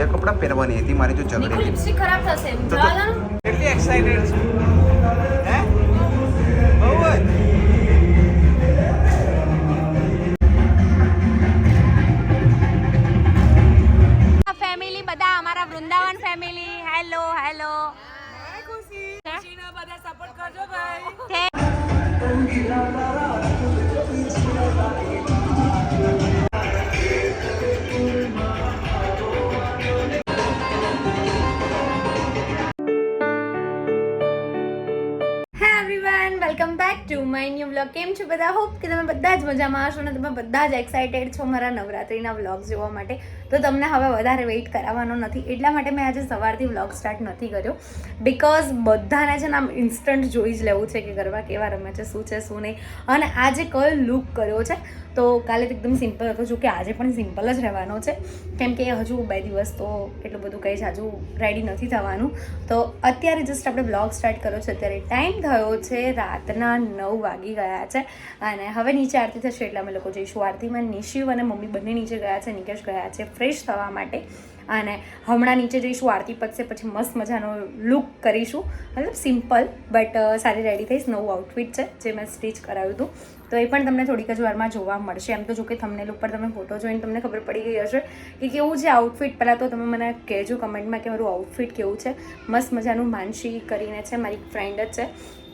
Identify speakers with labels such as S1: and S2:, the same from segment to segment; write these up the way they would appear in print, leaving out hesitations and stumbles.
S1: બીજા કપડાં પહેરવાની હતી મારી જો ઝઘડે
S2: લિપસ્ટિક ખરાબ થશે જવા દો ને.
S1: કેટલી એક્સાઇટેડ છે હે બહુ જ
S2: ફેમિલી બધા અમારા વૃંદાવન ફેમિલી હેલો હેલો
S3: ખુશીના બધા સપોર્ટ કરજો ભાઈ.
S2: Welcome back to my new vlog. કેમ છો બધા? હોપ કે તમે બધા જ મજામાં હશો ને તમે બધા જ એક્સાઇટેડ છો મારા નવરાત્રિના વ્લોગ જોવા માટે. તો તમને હવે વધારે વેઇટ કરાવવાનો નથી, એટલા માટે મેં આજે સવારથી વ્લોગ સ્ટાર્ટ નથી કર્યો. બિકોઝ બધાને છે ને આમ ઇન્સ્ટન્ટ જોઈ જ લેવું છે કે ગરબા કેવા રમે છે, શું છે શું નહીં. અને આજે કયો લુક કર્યો છે તો કાલે તો એકદમ સિમ્પલ હતો, જો કે આજે પણ સિમ્પલ જ રહેવાનો છે કેમ કે હજુ 2 દિવસ તો એટલું બધું કંઈ જ હજુ રેડી નથી થવાનું. તો અત્યારે જસ્ટ આપણે વ્લોગ સ્ટાર્ટ કર્યો છે. અત્યારે ટાઈમ થયો છે રાતના 9 વાગી ગયા છે અને હવે નીચે આરતી થશે એટલે અમે લોકો જઈશું આરતીમાં. નિશિવ અને મમ્મી બંને નીચે ગયા છે, નિકેશ ગયા છે ફ્રેશ થવા માટે અને હમણાં નીચે જઈશું. આરતી પતશે પછી મસ્ત મજાનો લુક કરીશું, મતલબ સિમ્પલ બટ સારી રેડી થઈશ. નવું આઉટફિટ છે જે મેં સ્ટિચ કરાવ્યું હતું તો એ પણ તમને થોડીક જ વારમાં જોવા મળશે. એમ તો જો કે થંબનેલ ઉપર તમે ફોટો જોઈને તમને ખબર પડી ગઈ હશે કે કેવું છે આઉટફિટ. પહેલાં તો તમે મને કહેજો કમેન્ટમાં કે મારું આઉટફિટ કેવું છે. મસ્ત મજાનું માનસી કરીને છે, મારી ફ્રેન્ડ જ છે,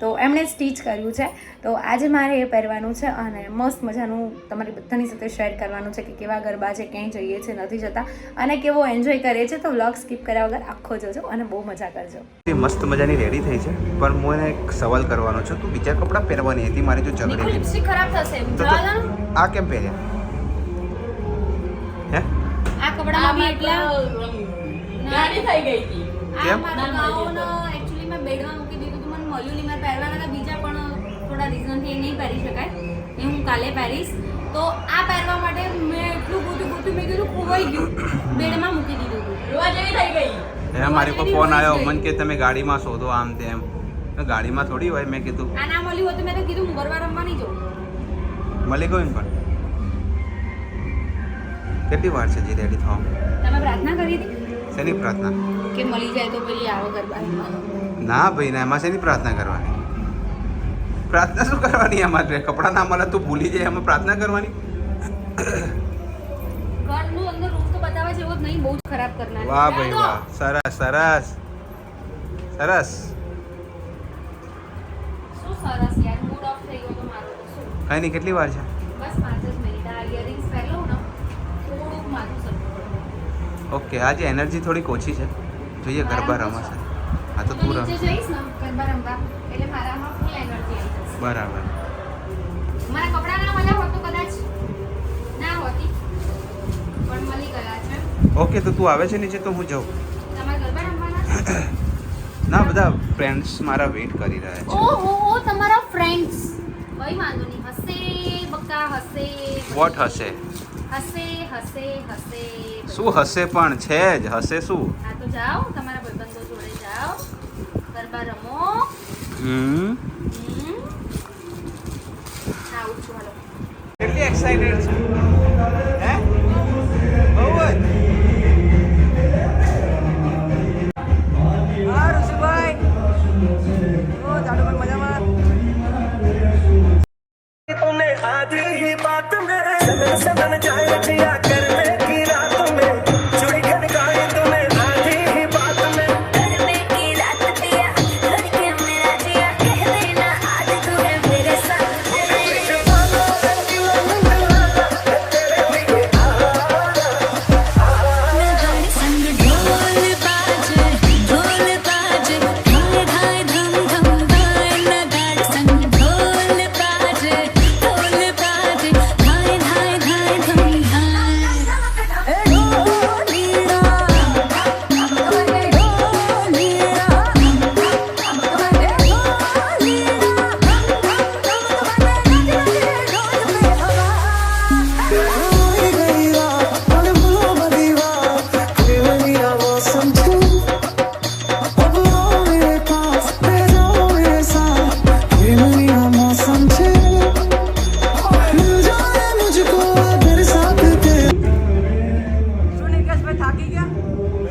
S2: તો એમણે સ્ટીચ કર્યું છે. તો આજે મારે એ પહેરવાનું છે અને મસ્ત મજાનું તમારી બધાની સાથે શેર કરવાનું છે કે કેવા ગરબા છે, ક્યાંય જઈએ છીએ નથી જતા અને કેવો એન્જોય કરીએ છીએ. તો વ્લોગ સ્કીપ કર્યા વગર આખો જોજો અને બહુ મજા કરજો.
S1: મસ્ત મજાની રેડી થઈ છે પણ મને એક સવાલ કરવાનો છે. તું બીજા કપડાં પહેરવાની હતી મારી જો ઝઘડે
S2: લિપસ્ટિક ખરાબ થશે જવા દો ને.
S1: આ કેમ પહેર્યા હે?
S2: આ કપડામાં બી એટલા
S3: ગાડી થઈ ગઈ હતી.
S2: આ
S1: કેમ?
S2: મારા ગાઉન એક્ચ્યુઅલી મેં બેડમાં મૂકી દીધું હતું, મને મળ્યું નહીં. મારે પહેરવાના હતા બીજા પણ થોડા રીઝનથી એ નહીં પહેરી શકાય, એ હું કાલે પહેરીશ. તો આ પહેરવા માટે મેં એટલું ગોતું મેં કીધું ખોવાઈ ગયું, બેડમાં મૂકી દીધું હતું.
S3: રોવા જેવી થઈ ગઈ.
S1: હે મારી પર ફોન આવ્યો મને કે તમે ગાડીમાં શોધો આમ તેમ. ગાડીમાં થોડી હોય. મેં કીધું
S2: આ ના મળ્યું હતું મેં તો કીધું હું ગરબા રમવા નહીં જાઉં.
S1: મળી ગયું પણ કેટલી વાર છે જે રેડી થવા?
S2: તમે પ્રાર્થના કરી હતી
S1: શેની પ્રાર્થના?
S2: કે મળી જાય તો પછી આવો ગરબા રમવા.
S1: ના ભાઈ ના, એમાં શેની પ્રાર્થના કરવાની? પ્રાર્થના શું કરવાની? એમાં કપડાં ના મળે તું ભૂલી જાય એમાં પ્રાર્થના કરવાની?
S2: ઘરનું અંદર રૂમ તો બતાવે છે એવો જ નહીં, બહુ જ ખરાબ કરનાર.
S1: વાહ ભાઈ વાહ, સરસ સરસ સરસ.
S2: શું સરસ યાર, મૂડ ઓફ થઈ ગયો તો મારો તો શું.
S1: કઈ નહીં, કેટલી વાર છે?
S2: બસ 5 જ મિનિટ. આ ઇયરિંગ્સ પહેર લઉં ને થોડુંક માથું સરખું.
S1: ઓકે, આજે એનર્જી થોડીક ઓછી છે, જોઈએ ગરબા રમાશે. હા તો
S2: હું
S1: તું
S2: તો
S1: રમ.
S2: નીચે જઈશ ને ગરબા રમવા એટલે મારામાં ફૂલ એનર્જી આવી જશે.
S1: બરાબર.
S2: મારા કપડાં ના મળ્યા હોત તો કદાચ ના હોતી પણ મળી ગયા છે.
S1: ઓકે તો તું આવે છે નીચે તો હું જાઉં.
S2: તમારે ગરબા રમવાના?
S1: ના, બધા ફ્રેન્ડ્સ મારા વેઇટ કરી રહ્યા છે.
S2: ઓહો તમારા ફ્રેન્ડ્સ. કઈ વાંધો નહીં, હસે બક્કા હસે.
S1: વોટ હશે?
S2: હસે હસે હસે.
S1: શું હશે? પણ છે જ હશે શું?
S2: હા તો જાઓ તમારા ભાઈબંધો જોડે જાઓ, ગરબા રમો.
S1: હમ.
S2: આવું છું હાલો.
S1: કેટલી એક્સાઇટેડ છે હે? બહુ જ.
S3: હા ઋષિભાઈ. ઓ જાડુભાઈ મજામાં?
S4: तुमने आधी ही बात में सदन जाए जिया करने की रात में चुड़ी खनकाई तुमने आधी ही बात में करने की रात दिया लड़के मेरा जिया कह देना आज तू है मेरे साथ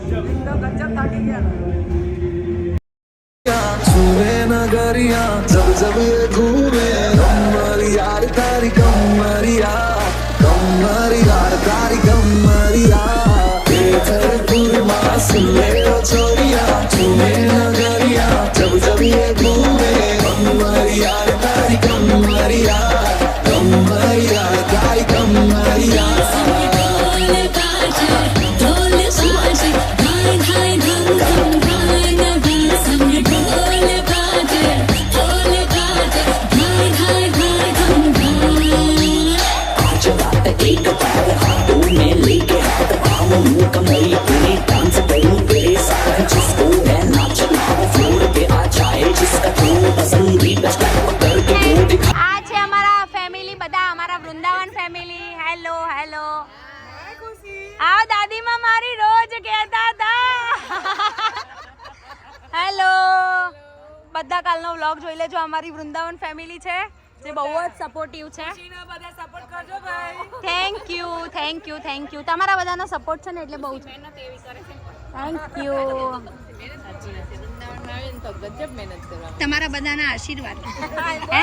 S3: ગજબ થાકી ગયા
S4: सुबह नगरिया जब जब ये घूमे कमरिया तारी कमरिया कमरिया तारी कमरिया सुने छोरिया सुबह नगरिया जब जब ये घूमे कमरिया तारी कमरिया कमरिया तारी कमरिया
S2: આ છે અમારા ફેમિલી બધા અમારા વૃંદાવન ફેમિલી હેલો હેલો આ દાદીમાં મારી રોજ કહેતા હતા હેલો બધા કાલનો વ્લોગ જોઈ લેજો અમારી વૃંદાવન ફેમિલી છે જે બહુ જ સપોર્ટિવ છે
S3: બધા સપોર્ટ કરજો ભાઈ
S2: થેન્ક યુ તમારા બધાનો સપોર્ટ છે ને એટલે બહુ છે થેન્ક યુ તમારા બધાના આશીર્વાદ હે?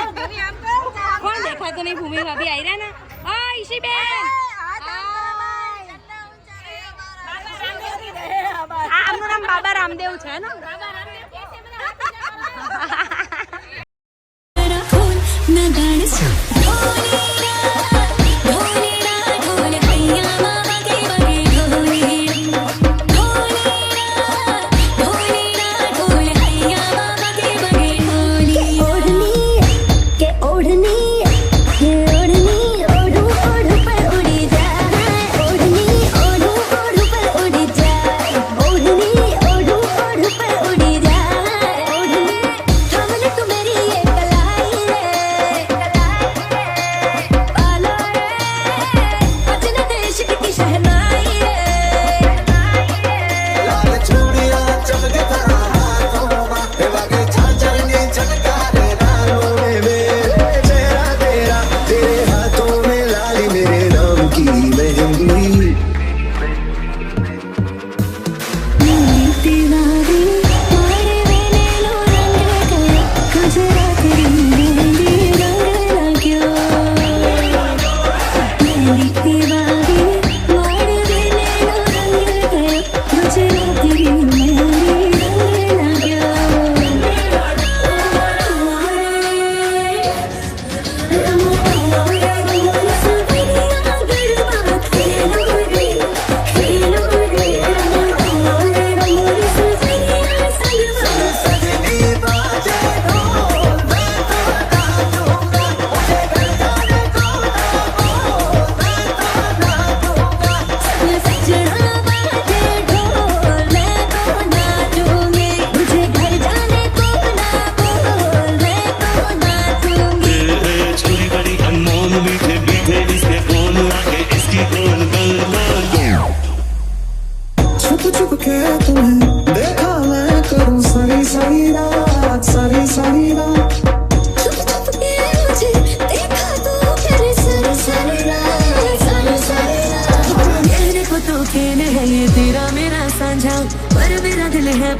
S2: કોણ દેખાતો નહીં ભૂમિ ભાભી આવી રહ્યા ને આ ઈશીબેન આમનું નામ બાબા રામદેવ છે ને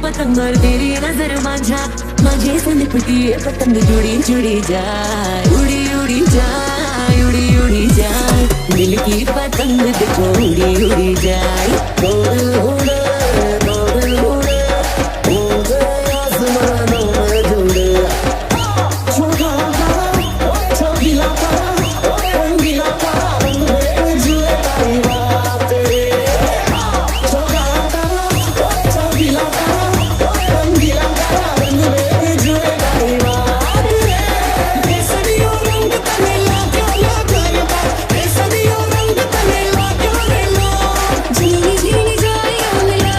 S5: पतंग और तेरी नजर मांझा माझे से लिपटी पतंग जुड़ी जुड़ी जाए उड़ी उड़ी जाए उड़ी उड़ी जाए दिल की पतंग देखो उड़ी उड़ी जाए उड़ उड़ उड़ उड़ उड़ आसमानों में जुड़ छोटा छोटा रंगीला रंग में जुए तारी बात
S4: झीनी झीनी जाए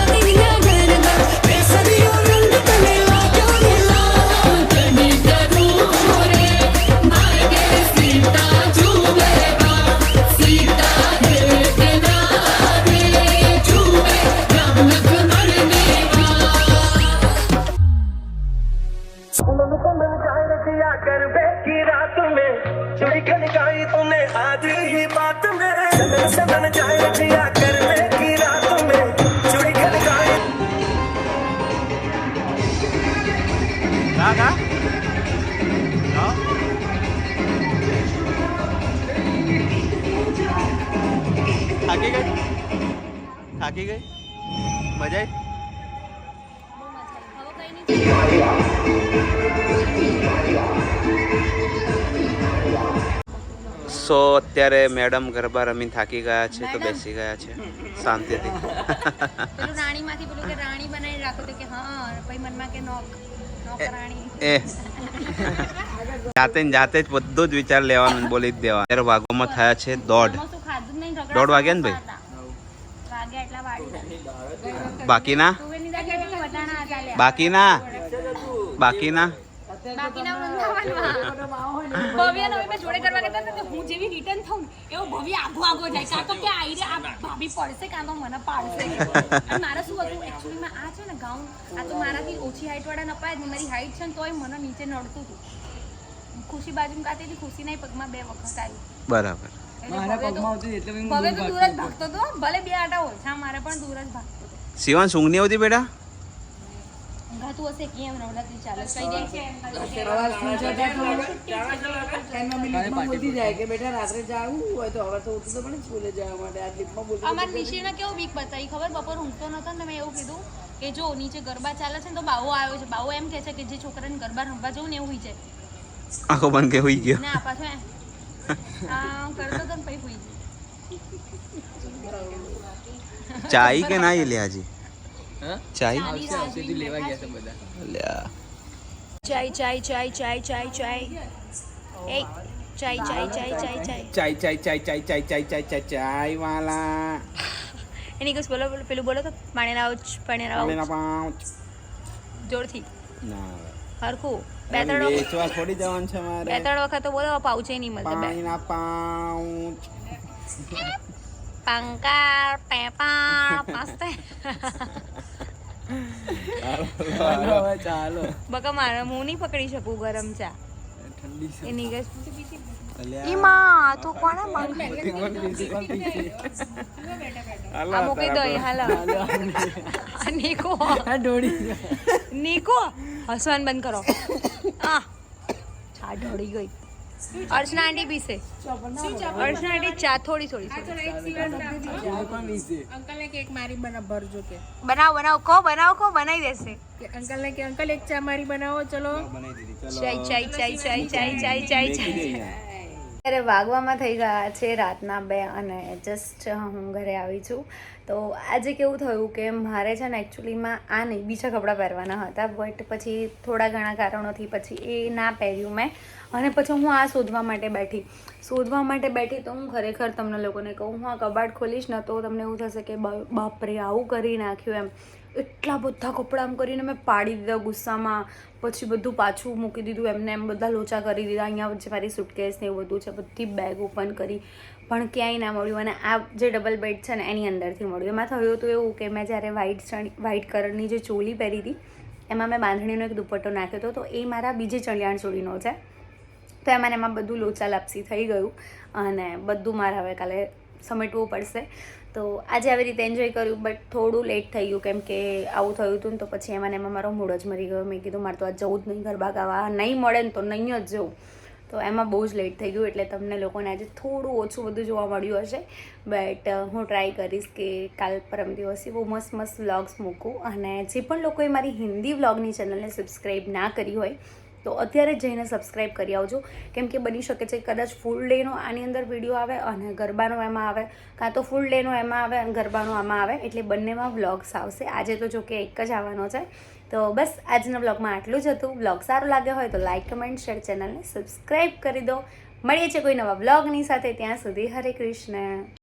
S1: થાકી ગઈ? મજા આવી?
S2: બહુ મજા આવી. હવે
S1: સો અત્યારે મેડમ ગરબા રમીને થાકી ગયા છે તો બેસી ગયા છે શાંતિથી.
S2: પેલું રાણીમાંથી પેલું કે રાણી બનાવી રાખો તો કે હા પછી મનમાં કે નોક રાણી.
S1: એ જાતે ને જાતે જ બધું જ વિચાર લેવાનું બોલી જ દેવાનું. અત્યારે વાગોમાં થયા છે 1:30.
S2: આમાં શું ખાધું જ નહીં, રગડા
S1: 1:30 વાગ્યા ને ભાઈ?
S2: વાગ્યા એટલા વાળી.
S1: બાકીના
S2: તુવેરની દાળ કેટલી વટાણા હતા લ્યા.
S1: બાકીના બાકીના
S2: બાકીના વૃંદાવનમાં ભવ્ય નવી મેં જોડે કરવા કહેતા હતા કે હું જેવી રિટર્ન થાઉં ને એવો ભવ્ય આગો જાય કાં તો કે આઈ રે આ ભાભી પડશે કાં તો મને પાડશે. અને મારે શું હતું એકચ્યુઅલીમાં આ છે ને ગાઉન આ તો મારાથી ઓછી હાઈટ વાળા ન પાય ને મારી હાઈટ છે ને તોય મને નીચે નડતું હતું. ખુશી બાજુમાં કાતી હતી, ખુશીના પગમાં 2 વખત આવી.
S1: બરાબર.
S2: ભવ્ય તો દૂર જ ભાગતો હતો, ભલે 2 આટા ઓછા મારે પણ દૂર જ ભાગતો હતો.
S1: શિવાન ઊંઘ નહીં આવતી બેટા?
S2: ઊંઘાતું હશે કેમ નવરાત્રી ચાલે કઈ દે છે અમાર નિશીને કેવું બીક બતાવી ખબર? બપોર ઊંઘતો નતો ને મેં એવું કીધું કે જો નીચે ગરબા ચાલે છે ને તો બાવો આવ્યો છે. બાવો એમ કે છે કે જે છોકરાને ગરબા રમવા જવું ને એવું હોય છે.
S1: આખો બંધ કે હોઈ ગયો.
S2: ના પાછો આ કરતો તો ને પછી હુઈ ગયો.
S1: ચાય કે ના લે આજે? ચાય લ્યા.
S2: ચાય ચાય ચાય ચાય ચાય ચાય એ ચાય ચાય ચાય ચાય ચાય
S1: ચાય ચાય ચાય ચાય ચાય ચાય ચાય ચાય ચાય વાલા.
S2: એની કુછ બોલો બોલો પેલું બોલો તો પાણીના
S1: પાંચ
S2: જોરથી
S1: ના
S2: હરખું 2-3
S1: વેચવા થોડી જવાનું છે મારે.
S2: 2-3 વખત તો બોલો પાઉચે નહીં મળતો.
S1: પાણીના પાંચ
S2: પંકાર પેપા પાસ્તે
S3: ચાલો
S2: બકા મારે હું નહીં પકડી શકું ગરમ ચા એની ગેસ ઈમાં તો કોણે આ મૂકી દો હાલો નીકો નીકો હસવાન બંધ કરો. આ ચા ઢોળી ગઈ. અર્ચના આંટી પીસે. અર્ચના આંટી ચા થોડી
S3: અંકલને કેક મારી ભરજો કે
S2: બનાવો કો બનાવી દેશે.
S3: અંકલને કે અંકલ એક ચા મારી બનાવો ચલો.
S2: ચાય ચાય ચાય ચાય ચાય ચાય ચાય ચાય. અત્યારે વાગવામાં થઈ ગયા છે રાતના 2 અને જસ્ટ હું ઘરે આવી છું. તો આજે કેવું થયું કે મારે છે ને એકચ્યુઅલીમાં આ નહીં બીજા કપડાં પહેરવાના હતા બટ પછી થોડા ઘણા કારણોથી પછી એ ના પહેર્યું મેં અને પછી હું આ શોધવા માટે બેઠી તો હું ખરેખર તમને લોકોને કહું હું આ કબાટ ખોલીશ ને તો તમને એવું થશે કે બાપરે આવું કરી નાખ્યું એમ. એટલા બધા કપડાં આમ કરીને મેં પાડી દીધા ગુસ્સામાં. પછી બધું પાછું મૂકી દીધું એમને એમ બધા લોચા કરી દીધા. અહીંયા જે મારી સુટકેસ ને એવું બધું છે બધી બેગ ઓપન કરી પણ ક્યાંય ના મળ્યું. અને આ જે ડબલ બેડ છે ને એની અંદરથી મળ્યું. એમાં થયું હતું એવું કે મેં જ્યારે વ્હાઇટ કલરની જે ચોલી પહેરી હતી એમાં મેં બાંધણીનો એક દુપટ્ટો નાખ્યો હતો તો એ મારા બીજી ચણિયાણ ચોળીનો છે. તો એમાં બધું લોચા લાપસી થઈ ગયું અને બધું મારે હવે કાલે સમેટવું પડશે. તો આજે આવી રીતે એન્જોય કર્યું બટ થોડું લેટ થઈ ગયું કેમ કે આવું થયું હતું ને તો પછી એમાં મારો મૂડ જ મરી ગયો. મેં કીધું મારે તો આ જવું જ નહીં ગરબા ગાવા નહીં મળે ને તો નહીં જ જવું. તો એમાં બહુ જ લેટ થઈ ગયું એટલે તમને લોકોને આજે થોડું ઓછું બધું જોવા મળ્યું હશે બટ હું ટ્રાય કરીશ કે કાલ પરમ દિવસે બહુ મસ્ત વ્લોગ્સ મૂકું. અને જે પણ લોકોએ મારી હિન્દી વ્લોગની ચેનલને સબસ્ક્રાઈબ ના કરી હોય તો અત્યારે જ જઈને સબસ્ક્રાઈબ કરી આવજો કેમ કે બની શકે છે કદાચ ફૂલ ડેનો આની અંદર વિડીયો આવે અને ગરબાનો એમાં આવે કાં તો ફૂલ ડેનો એમાં આવે અને ગરબાનો આમાં આવે એટલે બંનેમાં વ્લોગ્સ આવશે. આજે તો જો કે એક જ આવવાનો છે. તો બસ આજના વ્લોગમાં આટલું જ હતું. વ્લોગ સારો લાગ્યો હોય તો લાઇક કમેન્ટ શેર ચેનલને સબસ્ક્રાઈબ કરી દો. મળીએ છીએ કોઈ નવા વ્લોગની સાથે. ત્યાં સુધી હરે કૃષ્ણ.